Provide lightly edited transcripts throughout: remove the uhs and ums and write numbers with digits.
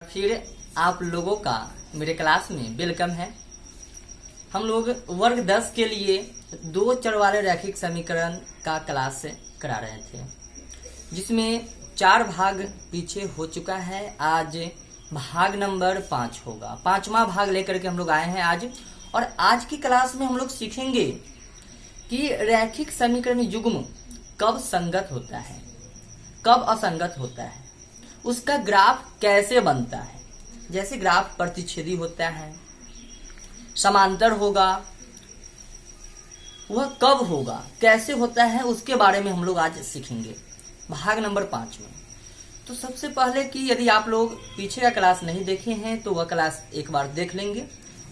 फिर आप लोगों का मेरे क्लास में वेलकम है। हम लोग वर्ग 10 के लिए दो चर वाले रैखिक समीकरण का क्लास करा रहे थे, जिसमें 4 भाग पीछे हो चुका है। आज भाग नंबर 5 होगा। 5वां भाग लेकर के हम लोग आए हैं आज। और आज की क्लास में हम लोग सीखेंगे कि रैखिक समीकरण युग्म कब संगत होता है, कब असंगत होता है, उसका ग्राफ कैसे बनता है। जैसे ग्राफ प्रतिच्छेदी होता है, समांतर होगा, वह कब होगा, कैसे होता है, उसके बारे में हम लोग आज सीखेंगे भाग नंबर 5 में। तो सबसे पहले कि यदि आप लोग पीछे का क्लास नहीं देखे हैं तो वह क्लास एक बार देख लेंगे,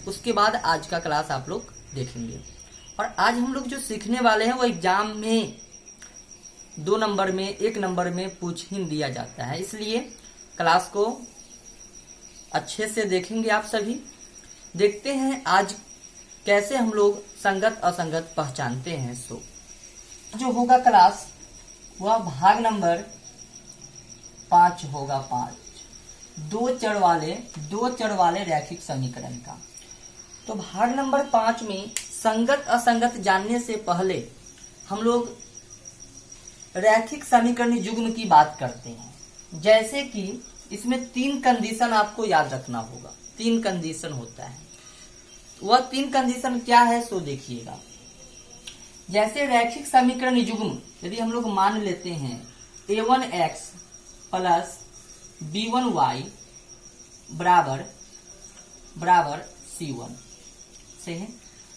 उसके बाद आज का क्लास आप लोग देखेंगे। और आज हम लोग जो सीखने वाले हैं वो एग्जाम में 2 नंबर में 1 नंबर में पूछ ही दिया जाता है, इसलिए क्लास को अच्छे से देखेंगे आप सभी। देखते हैं आज कैसे हम लोग संगत असंगत पहचानते हैं। सो जो होगा क्लास वह भाग नंबर 5 होगा। 5 दो चर वाले रैखिक समीकरण का। तो भाग नंबर 5 में संगत असंगत जानने से पहले हम लोग रैखिक समीकरण युग्म की बात करते हैं। जैसे कि इसमें 3 कंडीशन आपको याद रखना होगा। 3 कंडीशन होता है। वह 3 कंडीशन क्या है सो देखिएगा। जैसे रैखिक समीकरण युग्म यदि हम लोग मान लेते हैं a1x प्लस b1y बराबर c1 से है।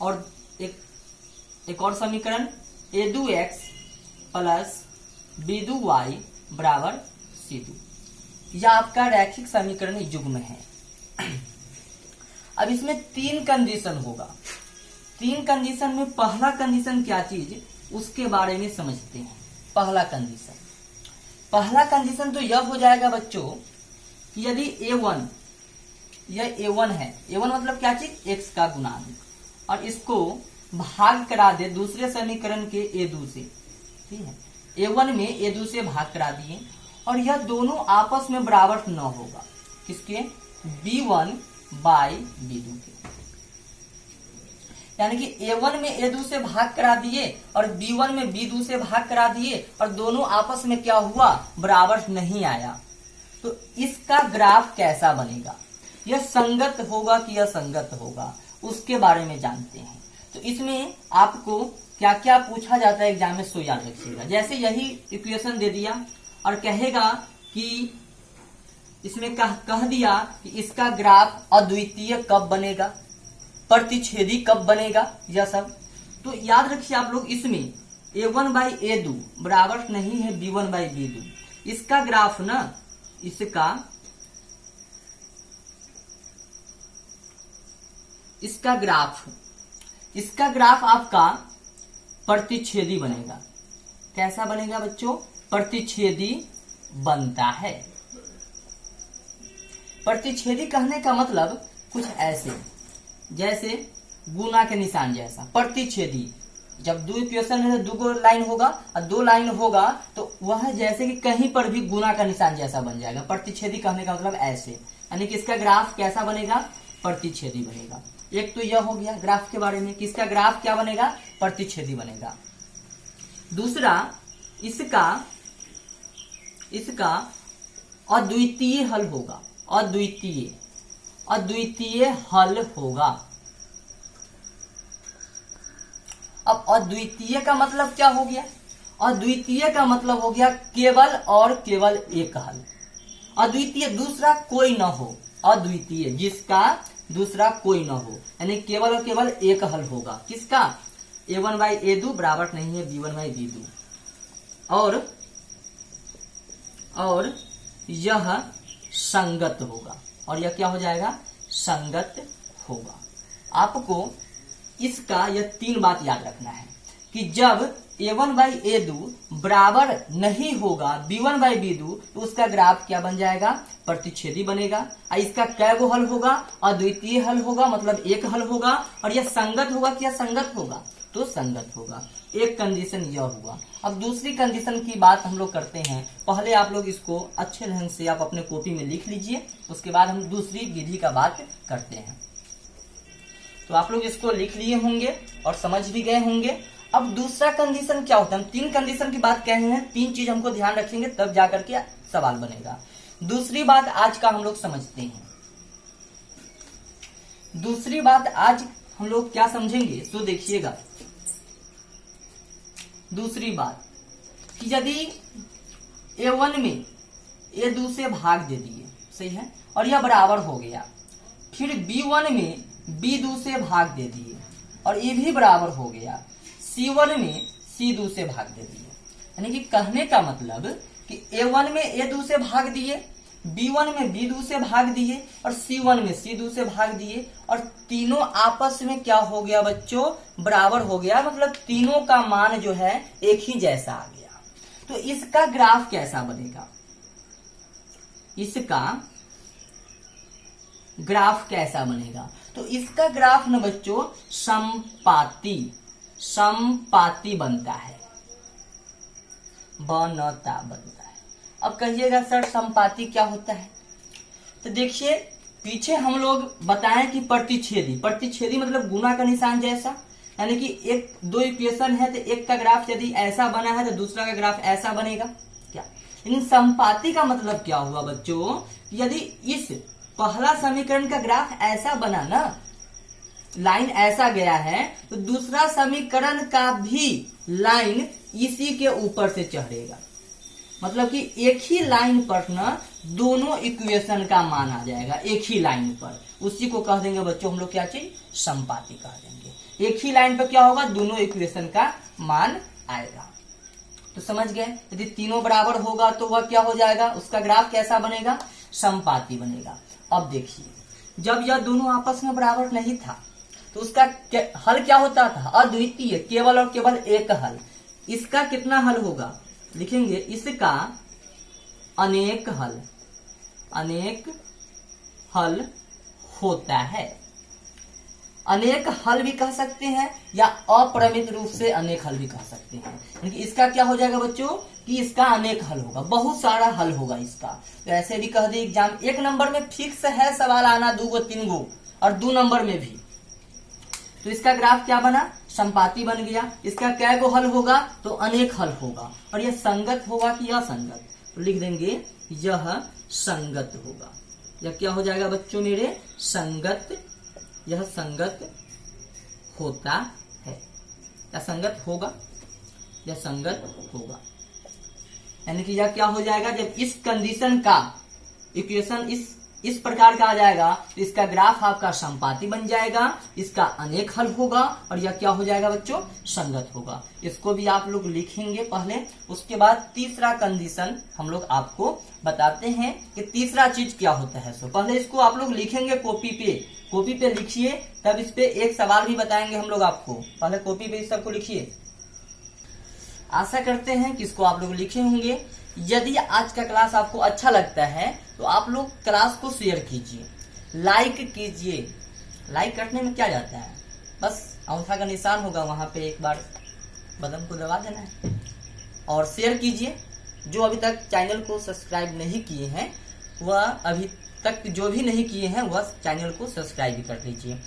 और एक और समीकरण a2x प्लस b2y बराबर c2, यह आपका रैखिक समीकरण युग्म है। अब इसमें 3 कंडीशन होगा। 3 कंडीशन में पहला कंडीशन क्या चीज, उसके बारे में समझते हैं। पहला कंडीशन तो यह हो जाएगा बच्चों कि यदि a1 यह a1 है, a1 मतलब क्या चीज, x का गुणांक, और इसको भाग करा दे दूसरे समीकरण के a2 से, ठीक है। a1 में a2 से भाग करा दिए और यह दोनों आपस में बराबर न होगा। किसके, b1 बाई b2 के। यानी कि a1 में a2 से भाग करा दिए और b1 में b2 से भाग करा दिए और दोनों आपस में क्या हुआ, बराबर नहीं आया। तो इसका ग्राफ कैसा बनेगा, यह संगत होगा कि असंगत होगा, उसके बारे में जानते हैं। तो इसमें आपको क्या क्या पूछा जाता है एग्जाम में सो याद रखिएगा। जैसे यही इक्वेशन दे दिया और कहेगा कि इसमें कह दिया कि इसका ग्राफ अद्वितीय कब बनेगा, प्रतिच्छेदी कब बनेगा, यह सब तो याद रखिए आप लोग। इसमें a1 बाई a2 बराबर नहीं है b1 बाई b2। इसका ग्राफ ना, इसका ग्राफ आपका प्रतिच्छेदी बनेगा। कैसा बनेगा बच्चों, प्रतिच्छेदी बनता है। प्रतिच्छेदी कहने का मतलब कुछ ऐसे, जैसे गुना के निशान जैसा। प्रतिच्छेदी जब 2 इक्वेशन में 2 लाइन होगा और 2 लाइन होगा तो वह जैसे कि कहीं पर भी गुना का निशान जैसा बन जाएगा। प्रतिच्छेदी कहने का मतलब ऐसे, यानी कि इसका ग्राफ कैसा बनेगा, प्रतिच्छेदी बनेगा। एक तो यह हो गया ग्राफ के बारे में, किसका ग्राफ क्या बनेगा, प्रतिच्छेदी बनेगा। दूसरा, इसका अद्वितीय हल होगा। अद्वितीय हल होगा। अब अद्वितीय का मतलब क्या हो गया, अद्वितीय का मतलब हो गया केवल और केवल एक हल। अद्वितीय दूसरा कोई न हो, अद्वितीय जिसका दूसरा कोई न हो, यानी केवल और केवल एक हल होगा। किसका, a1 बाई a2 बराबर नहीं है b1 बाई b2। और यह संगत होगा। और यह क्या हो जाएगा, संगत होगा। आपको इसका यह 3 बात याद रखना है कि जब a1 बाई a2 बराबर नहीं होगा b1 बाई b2 तो उसका ग्राफ क्या बन जाएगा, प्रतिच्छेदी बनेगा। और इसका कै गो हल होगा, अद्वितीय हल होगा, मतलब एक हल होगा। और यह संगत होगा कि असंगत होगा, तो संगत होगा। एक कंडीशन यह हुआ। अब दूसरी कंडीशन की बात हम लोग करते हैं। पहले आप लोग इसको अच्छे ढंग से आप अपने कॉपी में लिख लीजिए, उसके बाद हम दूसरी विधि का बात करते हैं। तो आप लोग इसको लिख लिए होंगे और समझ भी गए होंगे। अब दूसरा कंडीशन क्या होता है, हम 3 कंडीशन की बात कह रहे हैं, 3 चीज हमको ध्यान रखेंगे तब जाकर के सवाल बनेगा। दूसरी बात आज का हम लोग समझते हैं। दूसरी बात आज हम लोग क्या समझेंगे तो देखिएगा। दूसरी बात कि यदि A1 में A2 से भाग दे दिए, सही है, और यह बराबर हो गया, फिर B1 में B2 से भाग दे दिए और ये भी बराबर हो गया, C1 में C2 से भाग दे दिए। यानी कि कहने का मतलब कि A1 में A2 से भाग दिए, B1 में B2 से भाग दिए और C1 में C2 से भाग दिए, और तीनों आपस में क्या हो गया बच्चों, बराबर हो गया। मतलब तीनों का मान जो है एक ही जैसा आ गया। तो इसका ग्राफ कैसा बनेगा, इसका ग्राफ कैसा बनेगा, तो इसका ग्राफ न बच्चों समपाती बनता है, बनता है। अब कहिएगा सर समपाती क्या होता है, तो देखिए पीछे हम लोग बताएं कि प्रतिच्छेदी मतलब गुना का निशान जैसा, यानी कि एक दो इक्वेशन है तो एक का ग्राफ यदि ऐसा बना है तो दूसरा का ग्राफ ऐसा बनेगा क्या। लेकिन समपाती का मतलब क्या हुआ बच्चों, यदि इस पहला समीकरण का ग्राफ ऐसा बना ना, लाइन ऐसा गया है, तो दूसरा समीकरण का भी लाइन इसी के ऊपर से चढ़ेगा। मतलब कि एक ही लाइन पर ना दोनों इक्वेशन का मान आ जाएगा, एक ही लाइन पर। उसी को कह देंगे बच्चों हम लोग क्या चीज, समपाती कह देंगे। एक ही लाइन पर क्या होगा, दोनों इक्वेशन का मान आएगा। तो समझ गए, यदि तीनों बराबर होगा तो वह क्या हो जाएगा, उसका ग्राफ कैसा बनेगा, समपाती बनेगा। अब देखिए जब यह दोनों आपस में बराबर नहीं था तो उसका हल क्या होता था, अद्वितीय, केवल और केवल एक हल। इसका कितना हल होगा, लिखेंगे इसका अनेक हल होता है। अनेक हल भी कह सकते हैं या अपरिमित रूप से अनेक हल भी कह सकते हैं। यानी कि इसका क्या हो जाएगा बच्चों कि इसका अनेक हल होगा, बहुत सारा हल होगा इसका। तो ऐसे भी कह दे एग्जाम 1 नंबर में फिक्स है सवाल आना 2 गो 3 गो, और 2 नंबर में भी। तो इसका ग्राफ क्या बना, समपाती बन गया। इसका कै गो हल होगा, तो अनेक हल होगा। और यह संगत होगा कि असंगत, तो लिख देंगे यह संगत होगा। यह क्या हो जाएगा बच्चों मेरे, संगत, यह संगत होता है, या संगत होगा, यह संगत होगा। यानी कि यह क्या हो जाएगा, जब इस कंडीशन का इक्वेशन इस प्रकार का आ जाएगा तो इसका ग्राफ आपका समपाती बन जाएगा, इसका अनेक हल होगा, और यह क्या हो जाएगा बच्चों, संगत होगा। इसको भी आप लोग लिखेंगे पहले। उसके बाद तीसरा कंडीशन हम लोग आपको बताते हैं कि तीसरा चीज क्या होता है। सो पहले इसको आप लोग लिखेंगे कॉपी पे लिखिए, तब इस पे एक सवाल भी बताएंगे हम लोग आपको। पहले कॉपी पे इस सबको लिखिए। आशा करते हैं कि इसको आप लोग लिखे होंगे। यदि आज का क्लास आपको अच्छा लगता है तो आप लोग क्लास को शेयर कीजिए, लाइक कीजिए। लाइक करने में क्या जाता है, बस अंगूठा का निशान होगा, वहां पे एक बार बटन को दबा देना है, और शेयर कीजिए। जो अभी तक चैनल को सब्सक्राइब नहीं किए हैं वह अभी तक जो भी नहीं किए हैं वह चैनल को सब्सक्राइब भी कर लीजिए,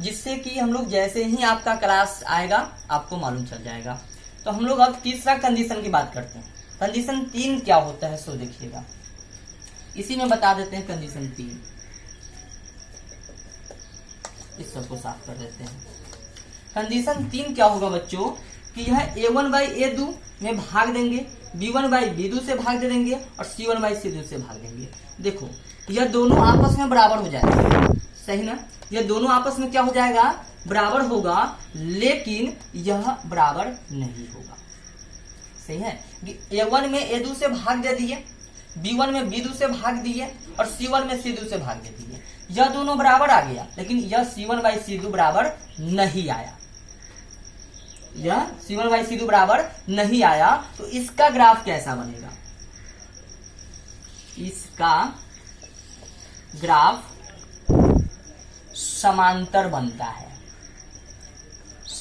जिससे कि हम लोग जैसे ही आपका क्लास आएगा आपको मालूम चल जाएगा। तो हम लोग अब तीसरा कंडीशन की बात करते हैं। कंडीशन 3 क्या होता है सो देखिएगा, इसी में बता देते हैं। कंडीशन 3 इस सबको साफ कर देते हैं। कंडीशन 3 क्या होगा बच्चों कि यह A1/A2 में भाग देंगे, B1/B2 से भाग दे देंगे और C1/C2 से भाग देंगे। देखो यह दोनों आपस में बराबर हो जाएगा, सही ना, यह दोनों आपस में क्या हो जाएगा, बराबर होगा, लेकिन यह बराबर नहीं होगा। सही है, A1 में A2 से भाग दे दिए, B1 में B2 से भाग दिए और C1 में C2 से भाग दे दिए। यह दोनों बराबर आ गया, लेकिन यह C1/C2 बराबर नहीं आया, यह C1/C2 बराबर नहीं आया। तो इसका ग्राफ कैसा बनेगा, इसका ग्राफ समांतर बनता है,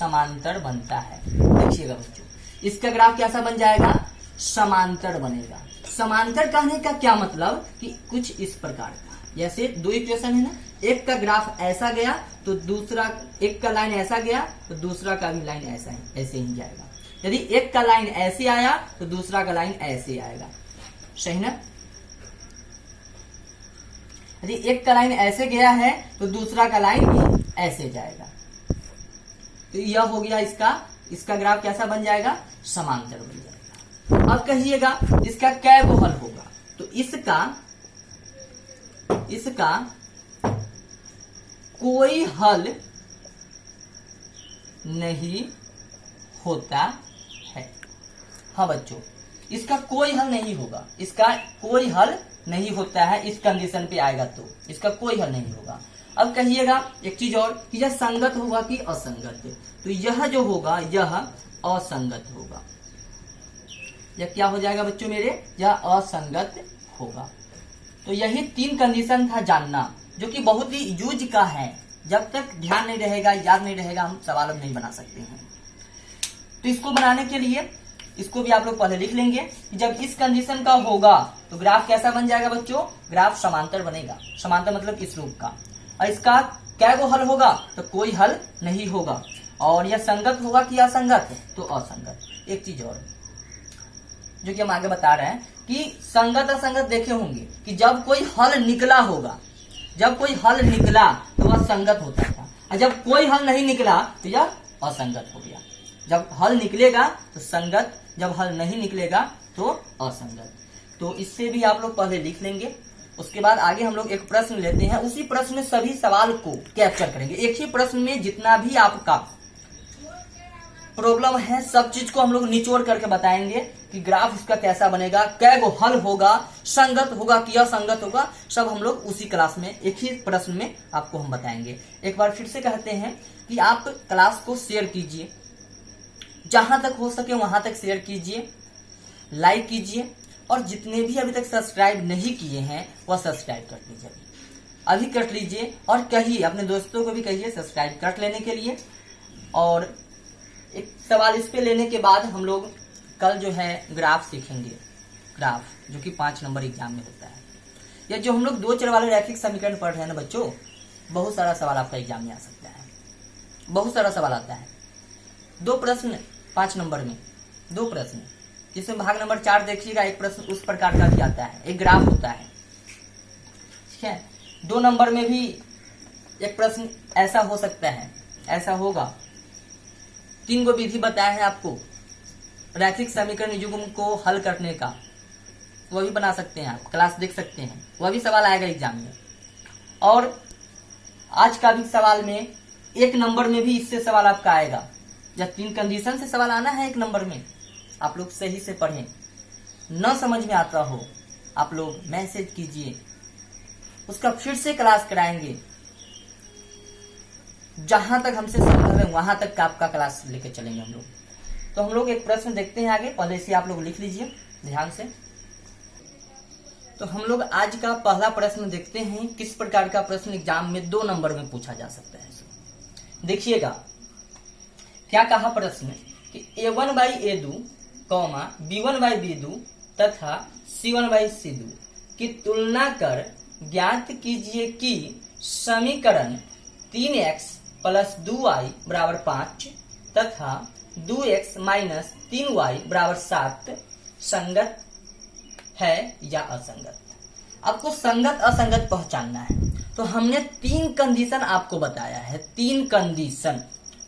समांतर बनता है। देखिएगा बच्चों, इसका ग्राफ कैसा बन जाएगा, समांतर बनेगा। समांतर कहने का क्या मतलब कि कुछ इस प्रकार का, जैसे दो इक्वेशन है ना, एक का ग्राफ ऐसा गया तो दूसरा, एक का लाइन ऐसा गया तो दूसरा का भी लाइन ऐसा ही ऐसे ही जाएगा। यदि एक का लाइन ऐसे आया तो दूसरा का लाइन ऐसे आएगा, सही ना। यदि एक का लाइन ऐसे गया है तो दूसरा का लाइन भी ऐसे जाएगा। तो यह हो गया इसका ग्राफ कैसा बन जाएगा, समांतर बन जाएगा। अब कहिएगा इसका कै गो हल होगा, तो इसका कोई हल नहीं होता है। हाँ बच्चों, इसका कोई हल नहीं होगा, इसका कोई हल नहीं होता है। इस कंडीशन पे आएगा तो इसका कोई हल नहीं होगा। अब कहिएगा एक चीज और कि यह संगत होगा कि असंगत, तो यह जो होगा यह असंगत होगा। यह क्या हो जाएगा बच्चों मेरे, यह असंगत होगा। तो यही 3 कंडीशन था जानना, जो कि बहुत ही यूज का है। जब तक ध्यान नहीं रहेगा, याद नहीं रहेगा, हम सवाल अब नहीं बना सकते हैं। तो इसको बनाने के लिए इसको भी आप लोग पहले लिख लेंगे कि जब इस कंडीशन का होगा तो ग्राफ कैसा बन जाएगा बच्चों, ग्राफ समांतर बनेगा। समांतर मतलब इस रूप का। और इसका क्या गो हल होगा, तो कोई हल नहीं होगा। और यह संगत होगा कि असंगत, तो असंगत। एक चीज और जो कि हम आगे बता रहे हैं कि संगत असंगत देखे होंगे कि जब कोई हल निकला होगा, जब कोई हल निकला तो वह संगत होता था, और जब कोई हल नहीं निकला तो यह असंगत हो गया। जब हल निकलेगा तो संगत, जब हल नहीं निकलेगा तो असंगत। तो इससे भी आप लोग पहले लिख लेंगे। उसके बाद आगे हम लोग एक प्रश्न लेते हैं, उसी प्रश्न में सभी सवाल को कैप्चर करेंगे। एक ही प्रश्न में जितना भी आपका प्रॉब्लम है सब चीज को हम लोग निचोड़ करके बताएंगे कि ग्राफ इसका कैसा बनेगा, कै गो हल होगा, संगत होगा कि असंगत होगा, सब हम लोग उसी क्लास में एक ही प्रश्न में आपको हम बताएंगे। एक बार फिर से कहते हैं कि आप क्लास को शेयर कीजिए, जहां तक हो सके वहां तक शेयर कीजिए, लाइक कीजिए, और जितने भी अभी तक सब्सक्राइब नहीं किए हैं वह सब्सक्राइब कर लीजिए, अभी कर लीजिए। और कहिए अपने दोस्तों को भी कहिए सब्सक्राइब कर लेने के लिए। और एक सवाल इस पे लेने के बाद हम लोग कल जो है ग्राफ सीखेंगे, ग्राफ जो कि 5 नंबर एग्जाम में होता है। या जो हम लोग 2 चर वाले रैखिक समीकरण पढ़ रहे हैं ना बच्चों, बहुत सारा सवाल आपका एग्जाम में आ सकता है, बहुत सारा सवाल आता है। 2 प्रश्न 5 नंबर में, 2 प्रश्न, जिसमें भाग नंबर 4 देखिएगा, एक प्रश्न उस प्रकार का भी आता है, एक ग्राफ होता है, ठीक है। 2 नंबर में भी एक प्रश्न ऐसा हो सकता है, ऐसा होगा। 3 गो विधि बताया है आपको रैखिक समीकरण युग्म को हल करने का, वह भी बना सकते हैं आप, क्लास देख सकते हैं, वह भी सवाल आएगा एग्जाम में। और आज का भी सवाल में 1 नंबर में भी इससे सवाल आपका आएगा। जब 3 कंडीशन से सवाल आना है 1 नंबर में, आप लोग सही से पढ़ें। न समझ में आता हो आप लोग मैसेज कीजिए, उसका फिर से क्लास कराएंगे। जहां तक हमसे संभव है वहां तक का आपका क्लास लेके चलेंगे हम लोग। तो हम लोग एक प्रश्न देखते हैं आगे, पहले से आप लोग लिख लीजिए ध्यान से। तो हम लोग आज का पहला प्रश्न देखते हैं, किस प्रकार का प्रश्न एग्जाम में 2 नंबर में पूछा जा सकता है। देखिएगा क्या कहा प्रश्न कि a1/a2, b1/b2 तथा c1/c2 की तुलना कर ज्ञात कीजिए कि समीकरण 3x + 2y = 5 तथा 2x - 3y = 7 संगत है या असंगत। आपको संगत असंगत पहचानना है। तो हमने 3 कंडीशन आपको बताया है, 3 कंडीशन,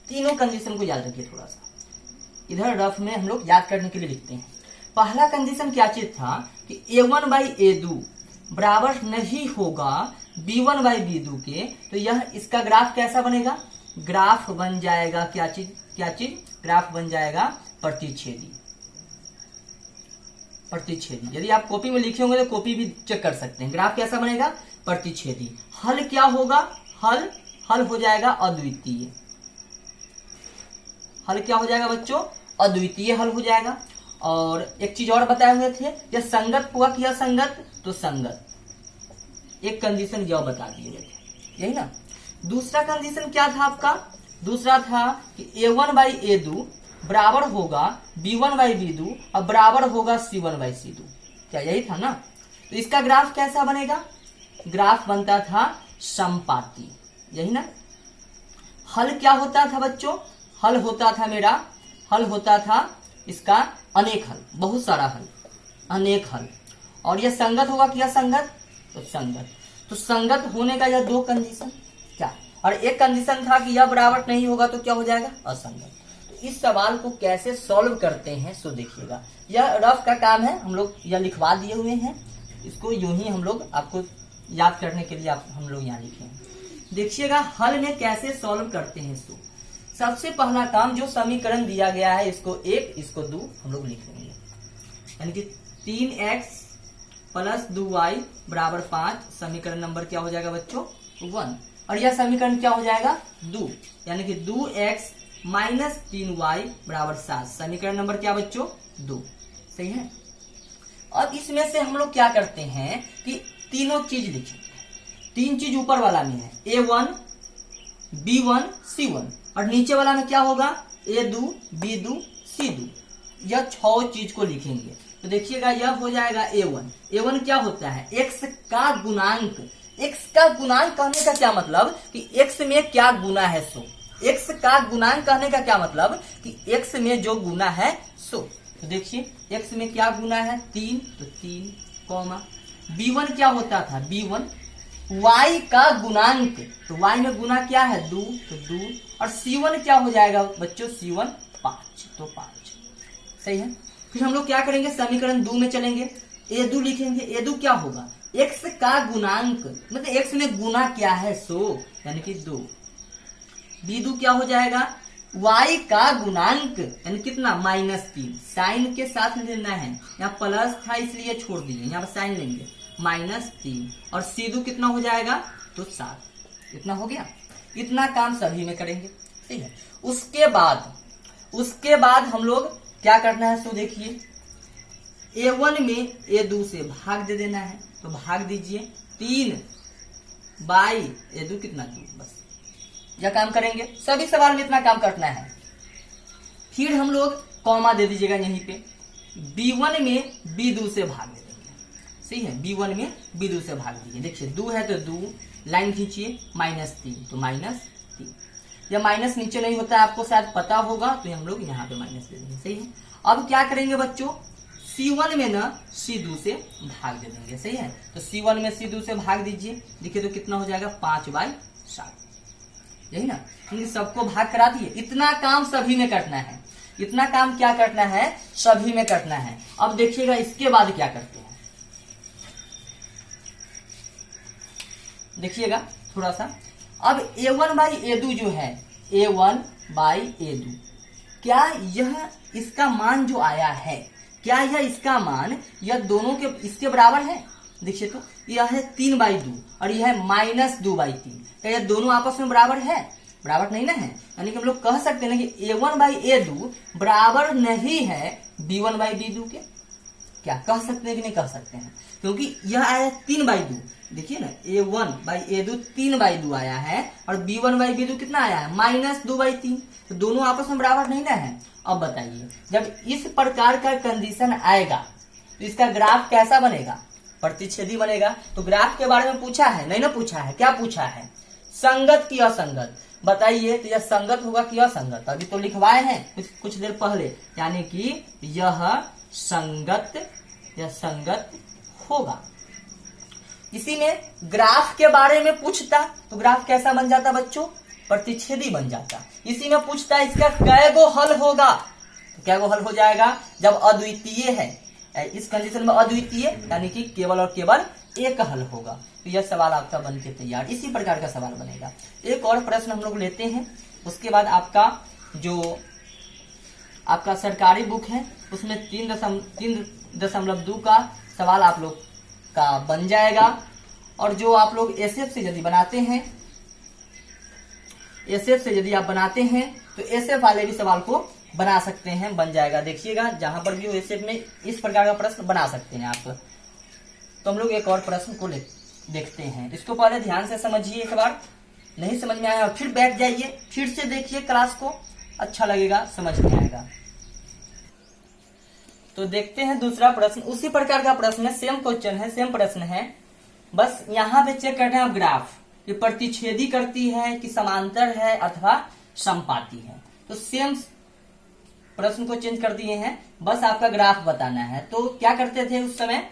तीनों कंडीशन को याद रखिए। थोड़ा सा इधर रफ में हम लोग याद करने के लिए लिखते हैं। पहला कंडीशन क्या चीज था कि a1/a2 बराबर नहीं होगा b1/b2 के, तो यह इसका ग्राफ कैसा बनेगा, ग्राफ बन जाएगा क्या चीज, ग्राफ बन जाएगा प्रतिच्छेदी। प्रतिच्छेदी यदि आप कॉपी में लिखे होंगे तो कॉपी भी चेक कर सकते हैं। ग्राफ कैसा बनेगा, प्रतिच्छेदी। हल क्या होगा, हल हो जाएगा अद्वितीय। हल क्या हो जाएगा बच्चों, अद्वितीय हल हो जाएगा। और एक चीज और बताए हुए थे, यह संगत हुआ कि असंगत, तो संगत। एक कंडीशन जो बता दिए गए थे, यही ना। दूसरा कंडीशन क्या था आपका, दूसरा था कि a1/a2 बराबर होगा b1/b2 और बराबर होगा c1/c2। क्या यही था ना? तो इसका ग्राफ कैसा बनेगा? ग्राफ बनता था समपाती, यही ना। हल क्या होता था बच्चों? हल होता था इसका अनेक हल, बहुत सारा हल, अनेक हल। और यह संगत होगा कि असंगत? तो संगत। तो संगत होने का यह दो कंडीशन क्या, और एक कंडीशन था कि यह बराबर नहीं होगा तो क्या हो जाएगा? असंगत। तो इस सवाल को कैसे सॉल्व करते हैं सो देखिएगा। यह रफ का काम है, हम लोग यह लिखवा दिए हुए हैं, इसको यूं ही हम लोग आपको याद करने के लिए हम लोग यहाँ लिखे हैं। देखिएगा हल में कैसे सॉल्व करते हैं सो। सबसे पहला काम, जो समीकरण दिया गया है इसको 1 इसको 2 हम लोग लिख लेंगे, यानी कि 3x + 2y = 5। समीकरण नंबर क्या हो जाएगा बच्चों? 1। और यह समीकरण क्या हो जाएगा? 2, यानी कि 2x - 3y = 7। समीकरण नंबर क्या बच्चों? 2। सही है। अब इसमें से हम लोग क्या करते हैं कि तीनों चीज लिखेंगे। 3 चीज ऊपर वाला में है, a1 b1 c1, और नीचे वाला में क्या होगा? a2 b2 c2। यह 6 चीज को लिखेंगे। तो देखिएगा यह हो जाएगा a1 क्या होता है? x का गुणांक। x का गुणांक कहने का क्या मतलब कि x में क्या गुना है सो। x का गुणांक कहने का क्या मतलब कि x में जो गुना है सो। तो देखिए x में क्या गुना है? 3, तो 3 कॉमा। b1 क्या होता था? b1 y का गुणांक, तो y में गुना क्या है? 2, तो 2। और c1 क्या हो जाएगा बच्चों? c1 5, तो 5। सही है। फिर हम लोग क्या करेंगे? समीकरण 2 में चलेंगे, a2 लिखेंगे। a2 क्या होगा? x का गुणांक, मतलब x में गुना क्या है सो, यानी कि 2। b2 क्या हो जाएगा? y का गुणांक, यानी कितना? -3। साइन के साथ लेना है, यहाँ प्लस था इसलिए छोड़ दिए, यहाँ पर साइन लेंगे, -3। और c2 कितना हो जाएगा? तो 7। इतना हो गया। इतना काम सभी में करेंगे, ठीक है। उसके बाद हम लोग क्या करना है सो देखिए, a1 में a2 से भाग दे देना है, तो भाग दीजिए। 3/a2 कितना? 2। बस यह काम करेंगे। सभी सवाल में इतना काम करना है। फिर हम लोग कॉमा दे दीजिएगा यहीं पे, b1 में b2 से भाग दे देंगे। सही है। b1 में b2 से भाग दीजिए। देखिए 2 है तो 2, लाइन खींचिए, -3, तो -3। यह माइनस नीचे नहीं होता है, आपको शायद पता होगा, तो हम लोग यहाँ पे माइनस दे देंगे। सही है। अब क्या करेंगे बच्चों? c1 में ना c2 से भाग दे देंगे। सही है। तो c1 में c2 से भाग दीजिए। देखिए तो कितना हो जाएगा? 5/7। यही ना। इन सबको भाग करा दिए। इतना काम सभी में करना है। इतना काम क्या करना है? सभी में करना है। अब देखिएगा इसके बाद क्या करते हैं, देखिएगा थोड़ा सा। अब a1/a2 जो है, a1/a2, क्या यह इसका मान जो आया है, क्या यह इसका मान यह दोनों के इसके बराबर है? देखिए तो यह है 3/2 और यह है -2/3। क्या यह दोनों आपस में बराबर है? बराबर नहीं ना है। यानी कि हम लोग कह सकते हैं कि a1/a2 बराबर नहीं है b1/b2 के। क्या कह सकते हैं कि नहीं कह सकते हैं? क्योंकि यह आया 3/2। देखिए ना, a1/a2 3/2 आया है और b1/b2 कितना आया है? -2/3। तो दोनों आपस में बराबर नहीं ना है। अब बताइए, जब इस प्रकार का कंडीशन आएगा तो इसका ग्राफ कैसा बनेगा? प्रतिच्छेदी बनेगा। तो ग्राफ के बारे में पूछा है, नहीं ना पूछा है? क्या पूछा है? संगत की असंगत। बताइए तो यह संगत होगा कि असंगत? अभी तो लिखवाए हैं कुछ देर पहले, यानी कि यह संगत होगा। इसी में ग्राफ के बारे में पूछता तो ग्राफ कैसा बन जाता बच्चों? प्रतिच्छेदी बन जाता। इसी में पूछता इसका कैगो हल होगा, तो कैगो हल हो जाएगा? जब अद्वितीय है, इस कंडीशन में अद्वितीय यानी कि केवल और केवल एक हल होगा। तो यह सवाल आपका बन के तैयार, इसी प्रकार का सवाल बनेगा। एक और प्रश्न हम लोग लेते हैं, उसके बाद आपका जो आपका सरकारी बुक है उसमें 3.2 का सवाल आप लोग का बन जाएगा। और जो आप लोग एसएफ से यदि बनाते हैं, एसएफ से यदि आप बनाते हैं तो एसएफ वाले भी सवाल को बना सकते हैं, बन जाएगा। देखिएगा जहां पर भी हो एसएफ में इस प्रकार का प्रश्न बना सकते हैं आप। तो हम लोग एक और प्रश्न को देखते हैं। इसको पहले ध्यान से समझिए एक बार। नहीं समझ में आया फिर बैठ जाइए, फिर से देखिए क्लास को, अच्छा लगेगा, समझ में आएगा। तो देखते हैं दूसरा प्रश्न, उसी प्रकार का प्रश्न है, सेम क्वेश्चन है, सेम प्रश्न है, बस यहाँ पे चेक करना है ग्राफ ये प्रतिच्छेदी करती है कि समांतर है अथवा समपाती है। तो सेम प्रश्न को चेंज कर दिए हैं, बस आपका ग्राफ बताना है। तो क्या करते थे उस समय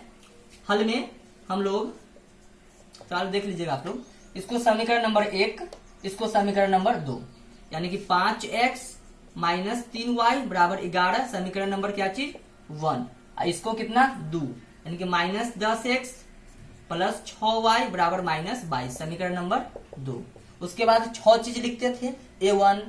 हल में हम लोग, चलो देख लीजिएगा आप लोग, इसको समीकरण नंबर 1, इसको समीकरण नंबर 2, यानी कि 5x माइनस 3y बराबर 11, समीकरण नंबर क्या चीज 1, इसको कितना 2, यानी कि माइनस 10x प्लस 6y बराबर माइनस 22, समीकरण नंबर 2। उसके बाद 6 चीज लिखते थे, a1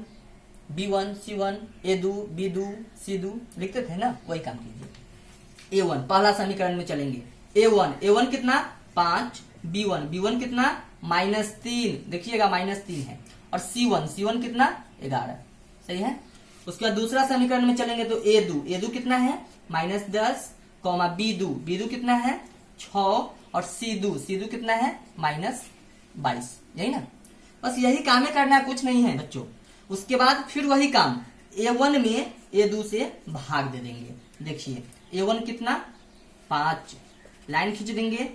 b1 c1 a2 b2 c2 लिखते थे ना, वही काम कीजिए। a1 पहला समीकरण में चलेंगे, a1 कितना 5, b1 कितना -3, देखिएगा -3 है, और c1 कितना 11, सही है। उसके बाद दूसरा समीकरण में चलेंगे तो a2 कितना है -10, b2 कितना है 6, और c2 कितना है -22, यही ना, बस यही काम है करना है, कुछ नहीं है बच्चों। उसके बाद फिर वही काम, a1 में a2 से भाग दे देंगे, देखिए a1 कितना 5, लाइन खींच देंगे,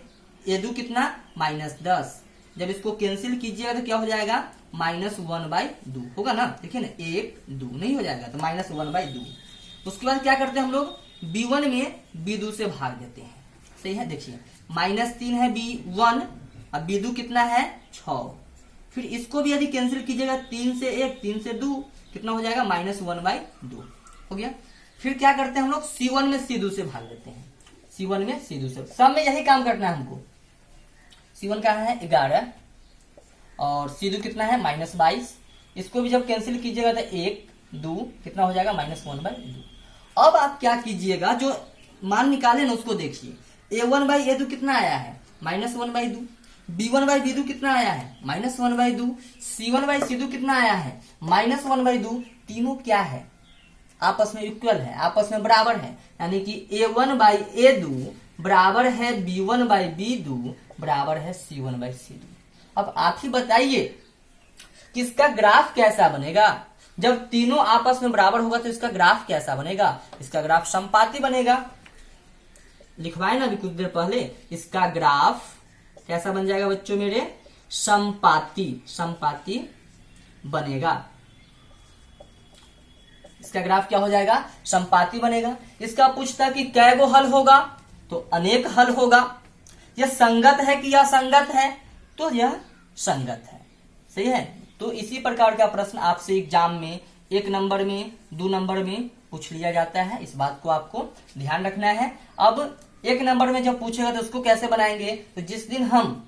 a2 कितना -10, जब इसको कैंसिल कीजिएगा तो क्या हो जाएगा -1/2 होगा ना, देखिए ना 1 2 नहीं हो जाएगा तो -1/2। उसके बाद क्या करते हैं हम लोग, b1 में b2 से भाग देते हैं, सही है, देखिए -3 है b1, अब b2 कितना है 6, फिर इसको भी यदि कैंसिल कीजिएगा 3 से 1 3 से 2 कितना हो जाएगा -1/2 हो गया। फिर क्या करते हैं हम लोग, c1 में c2 से भाग देते हैं, c1 में c2 से, सब में यही काम करना है हमको। c1 का है 11 और c2 कितना है -22, इसको भी जब कैंसिल कीजिएगा तो 1 2 कितना हो जाएगा -1/2। अब आप क्या कीजिएगा, जो मान निकाले ना उसको देखिए, a1/a2 कितना आया है -1/2, b1/b2 कितना आया है -1/2, c1/c2 कितना आया है -1/2, तीनों क्या है आपस में इक्वल है, आपस में बराबर है, यानी कि a1/a2 बराबर है b1/b2 बराबर है c1/c2। अब आप ही बताइए कि इसका ग्राफ कैसा बनेगा, जब तीनों आपस में बराबर होगा तो इसका ग्राफ कैसा बनेगा, इसका ग्राफ समपाती बनेगा, लिखवाए ना अभी कुछ देर पहले, इसका ग्राफ कैसा बन जाएगा बच्चों मेरे, समपाती बनेगा, इसका ग्राफ क्या हो जाएगा समपाती बनेगा। इसका पूछता कि कै गो हल होगा, तो अनेक हल होगा, यह संगत है कि असंगत है, तो यह संगत है, सही है। तो इसी प्रकार का प्रश्न आपसे एग्जाम में 1 नंबर में 2 नंबर में पूछ लिया जाता है, इस बात को आपको ध्यान रखना है। अब 1 नंबर में जब पूछेगा तो उसको कैसे बनाएंगे, तो जिस दिन हम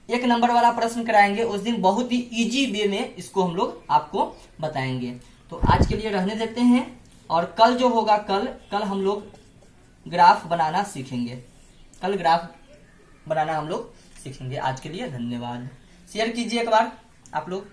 1 नंबर वाला प्रश्न कराएंगे उस दिन बहुत ही इजी वे में इसको हम लोग आपको बताएंगे। तो आज के लिए रहने देते हैं, और कल जो होगा, कल हम लोग ग्राफ बनाना सीखेंगे, कल ग्राफ बनाना हम लोग सीखेंगे। आज के लिए धन्यवाद, शेयर कीजिए एक बार आप लोग।